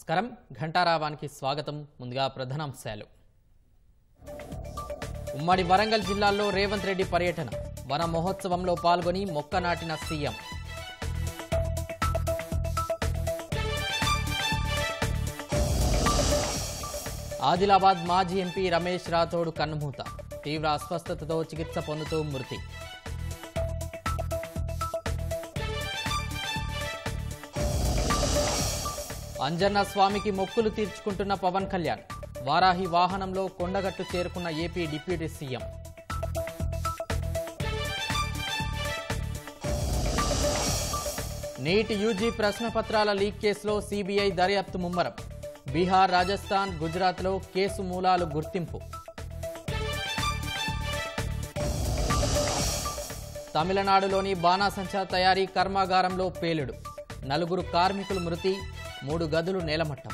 నమస్కారం ఘంటారావానికి స్వాగతం. ముందుగా ప్రధానాంశాలు. ఉమ్మడి వరంగల్ జిల్లాలో రేవంత్ రెడ్డి పర్యటన. వన మహోత్సవంలో పాల్గొని మొక్క నాటిన సీఎం. ఆదిలాబాద్ మాజీ ఎంపీ రమేష్ రాథోడ్ కన్నుమూత. తీవ్ర అస్వస్థతతో చికిత్స పొందుతూ మృతి. అంజన్న స్వామికి మొక్కులు తీర్చుకుంటున్న పవన్ కళ్యాణ్. వారాహి వాహనంలో కొండగట్టు చేరుకున్న AP deputy CM. NEET UG ప్రశ్నపత్రాల లీక్ కేసులో సీబీఐ దర్యాప్తు ముమ్మరం. బీహార్, రాజస్థాన్, గుజరాత్లో కేసు మూలాలు గుర్తింపు. తమిళనాడులోని బాణాసంచా తయారీ కర్మాగారంలో పేలుడు. 4 కార్మికులు మృతి, 3 గదులు నేలమట్టం.